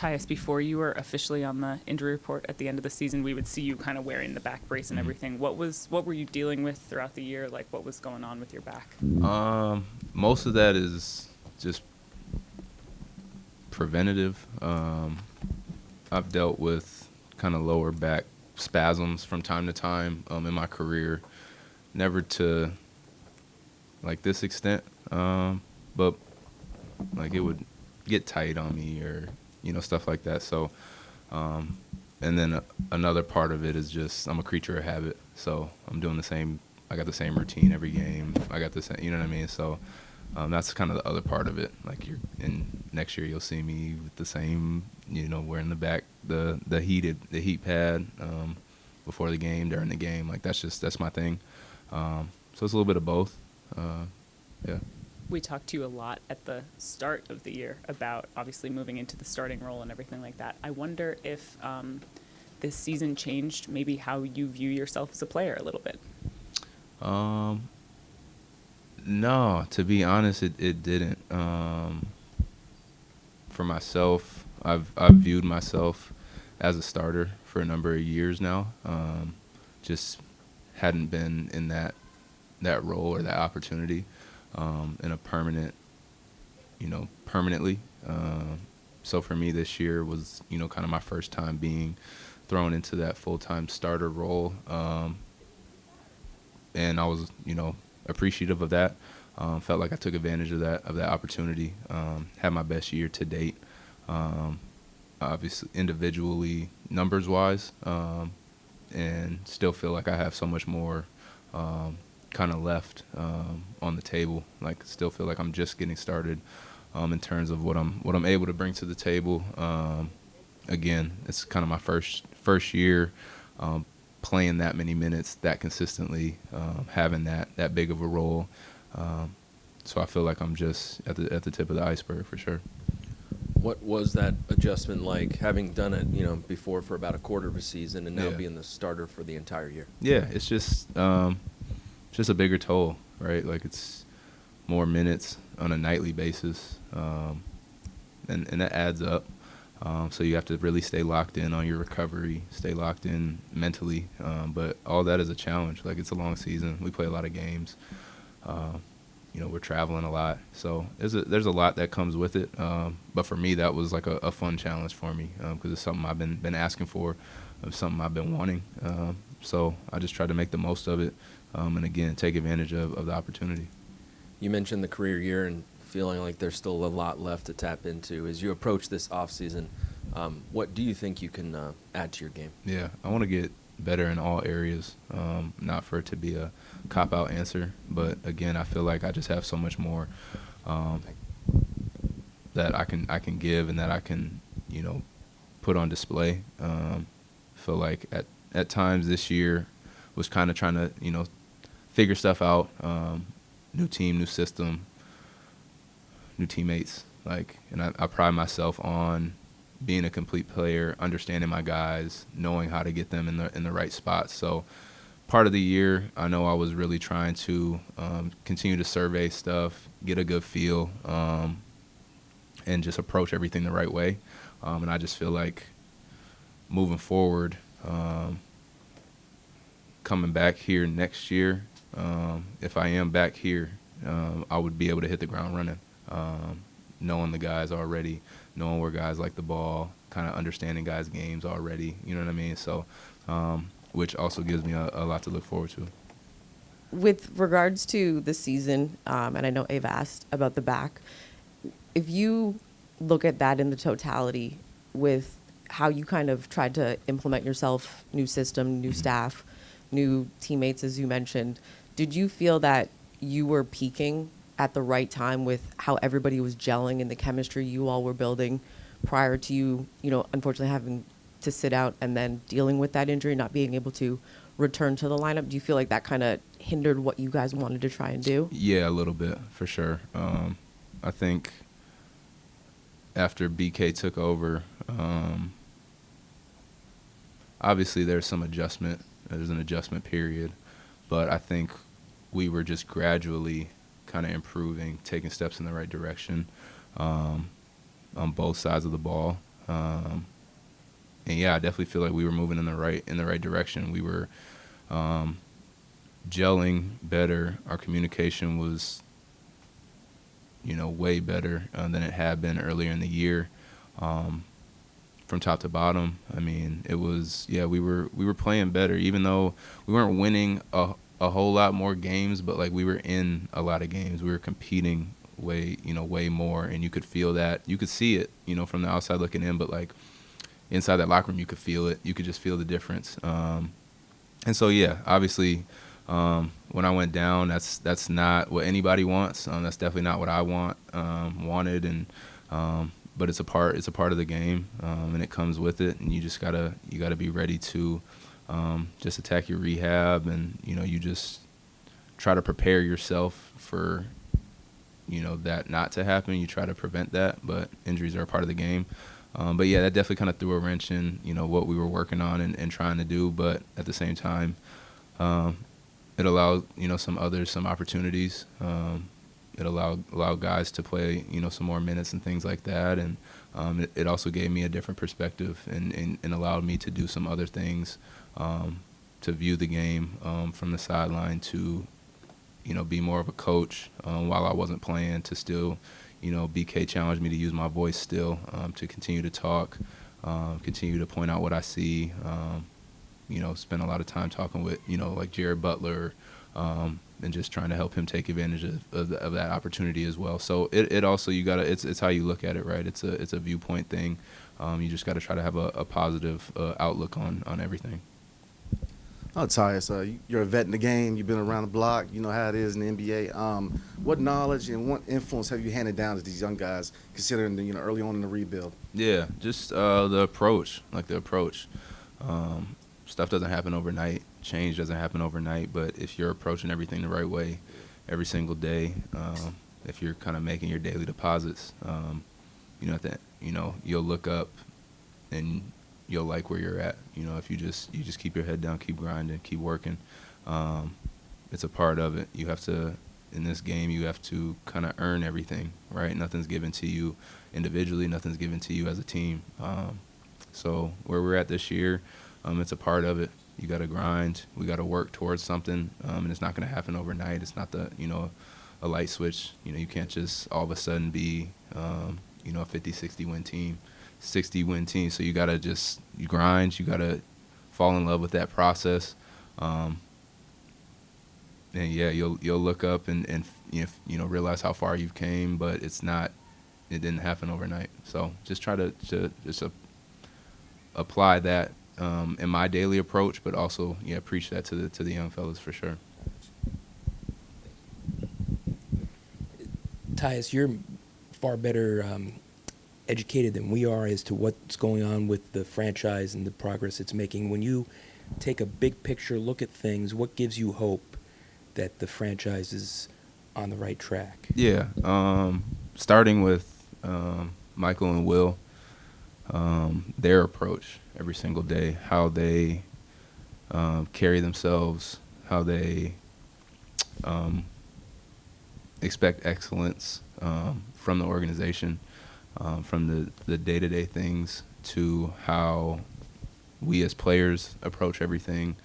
Tyus, before you were officially on the injury report at the end of the season, we would see you kind of wearing the back brace and everything. What were you dealing with throughout the year? Like, what was going on with your back? Most of that is just preventative. I've dealt with kind of lower back spasms from time to time in my career. Never to like this extent, but like it would get tight on me or stuff like that. So and then another part of it is just I'm a creature of habit, so I'm doing the same. I got the same routine every game. I got the same, you know what I mean? So that's kind of the other part of it. Like next year you'll see me with the same, wearing the back the heat pad before the game, during the game. Like that's my thing. So it's a little bit of both. Yeah. We talked to you a lot at the start of the year about obviously moving into the starting role and everything like that. I wonder if this season changed maybe how you view yourself as a player a little bit. No, to be honest, it didn't. For myself, I've viewed myself as a starter for a number of years now. Just hadn't been in that role or that opportunity in a permanently. So for me this year was, kind of my first time being thrown into that full-time starter role. And I was, appreciative of that. Felt like I took advantage of that opportunity. Had my best year to date. Obviously, individually, numbers-wise, and still feel like I have so much more kind of left on the table. Like, still feel like I'm just getting started in terms of what I'm able to bring to the table. Again, it's kind of my first year playing that many minutes that consistently, having that big of a role. So I feel like I'm just at the tip of the iceberg for sure. What was that adjustment like, having done it, before for about a quarter of a season and now being the starter for the entire year? Yeah, it's just a bigger toll, right? Like, it's more minutes on a nightly basis, and that adds up. So you have to really stay locked in on your recovery, stay locked in mentally. But all that is a challenge. Like, it's a long season. We play a lot of games. We're traveling a lot. So there's a lot that comes with it. But for me, that was like a fun challenge for me because it's something I've been asking for, something I've been wanting. So I just tried to make the most of it and, again, take advantage of the opportunity. You mentioned the career year and feeling like there's still a lot left to tap into. As you approach this offseason, what do you think you can add to your game? Yeah, I want to get better in all areas, not for it to be a cop-out answer, but again, I feel like I just have so much more that I can give and that I can put on display. Feel like at times this year was kind of trying to figure stuff out, new team, new system, new teammates, and I pride myself on being a complete player, understanding my guys, knowing how to get them in the right spots. So part of the year, I know I was really trying to continue to survey stuff, get a good feel, and just approach everything the right way. And I just feel like moving forward, coming back here next year, if I am back here, I would be able to hit the ground running, knowing the guys already, knowing where guys like the ball, kind of understanding guys' games already, you know what I mean? So, which also gives me a lot to look forward to. With regards to the season, and I know Ava asked about the back, if you look at that in the totality with how you kind of tried to implement yourself, new system, new staff, new teammates, as you mentioned, did you feel that you were peaking at the right time with how everybody was gelling and the chemistry you all were building prior to you, unfortunately having to sit out and then dealing with that injury, not being able to return to the lineup? Do you feel like that kind of hindered what you guys wanted to try and do? Yeah, a little bit, for sure. I think after BK took over, obviously there's some adjustment. There's an adjustment period. But I think we were just gradually kind of improving, taking steps in the right direction on both sides of the ball. And yeah, I definitely feel like we were moving in the right direction. We were gelling better. Our communication was, way better than it had been earlier in the year. From top to bottom, I mean, it was, we were playing better, even though we weren't winning a whole lot more games, but like we were in a lot of games. We were competing way more, and you could feel that. You could see it, from the outside looking in, but like inside that locker room, you could feel it. You could just feel the difference. And so, obviously, when I went down, that's not what anybody wants. That's definitely not what I wanted, and but it's a part of the game, and it comes with it, and you gotta be ready to just attack your rehab, and you just try to prepare yourself for that not to happen. You try to prevent that, but injuries are a part of the game. But that definitely kind of threw a wrench in what we were working on and trying to do, but at the same time, it allowed some others some opportunities. It allowed guys to play some more minutes and things like that, and it also gave me a different perspective and allowed me to do some other things, to view the game from the sideline, to be more of a coach while I wasn't playing, to still BK challenged me to use my voice still, to continue to talk, continue to point out what I see, spend a lot of time talking with like Jared Butler, and just trying to help him take advantage of that opportunity as well. So it also, it's how you look at it, right? It's a viewpoint thing. You just got to try to have a positive outlook on everything. Oh, Tyus, you're a vet in the game. You've been around the block. You know how it is in the NBA. What knowledge and what influence have you handed down to these young guys, considering early on in the rebuild? Yeah, just the approach. Stuff doesn't happen overnight. Change doesn't happen overnight. But if you're approaching everything the right way every single day, if you're kind of making your daily deposits, you'll look up and you'll like where you're at. If you just keep your head down, keep grinding, keep working. It's a part of it. You have to, in this game, you have to kind of earn everything, right? Nothing's given to you individually. Nothing's given to you as a team. So where we're at this year, it's a part of it. You got to grind. We got to work towards something, and it's not going to happen overnight. It's not a light switch. You can't just all of a sudden be, a 50, 60 win team. So you got to you grind. You got to fall in love with that process. And you'll look up and realize how far you've came, but it didn't happen overnight. So just try to apply that in my daily approach, but also preach that to the young fellas for sure. Tyus, you're far better educated than we are as to what's going on with the franchise and the progress it's making. When you take a big picture look at things, what gives you hope that the franchise is on the right track? Yeah, starting with Michael and Will, their approach every single day, how they carry themselves, how they expect excellence from the organization, from the day-to-day things to how we as players approach everything.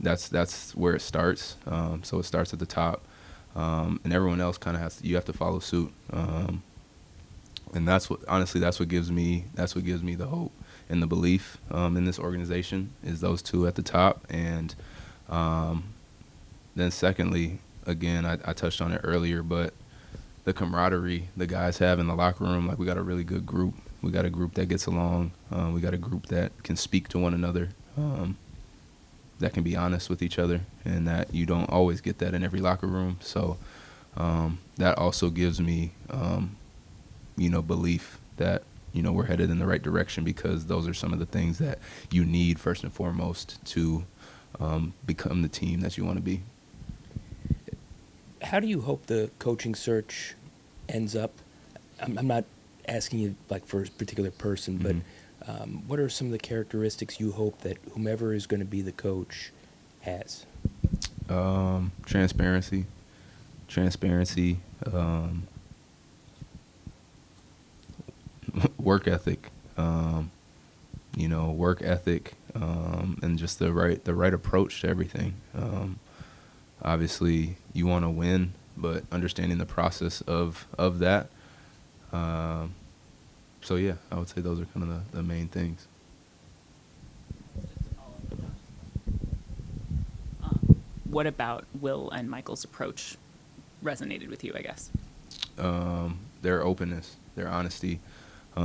That's where it starts. So it starts at the top, and everyone else kind of you have to follow suit. And that's what gives me the hope and the belief in this organization, is those two at the top. And then secondly, again, I touched on it earlier, but the camaraderie the guys have in the locker room. Like, we got a really good group. We got a group that gets along. We got a group that can speak to one another, that can be honest with each other, and that you don't always get that in every locker room. So that also gives me, belief that, we're headed in the right direction, because those are some of the things that you need first and foremost to become the team that you want to be. How do you hope the coaching search ends up? I'm not asking you like for a particular person, but what are some of the characteristics you hope that whomever is going to be the coach has? Transparency. work ethic. Work ethic, and just the right approach to everything. Obviously, you want to win, but understanding the process of that. So yeah, I would say those are kind of the main things. What about Will and Michael's approach resonated with you, I guess? Their openness, their honesty,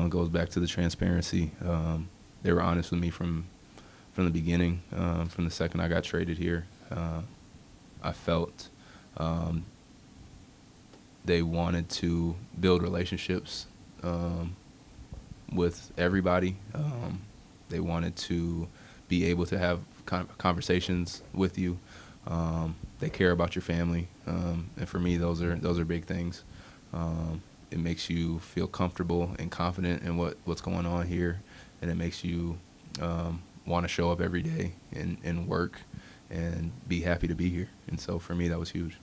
goes back to the transparency. They were honest with me from the beginning, from the second I got traded here. I felt they wanted to build relationships with everybody. They wanted to be able to have conversations with you. They care about your family, and for me, those are big things. It makes you feel comfortable and confident in what's going on here, and it makes you want to show up every day and work and be happy to be here. And so for me, that was huge.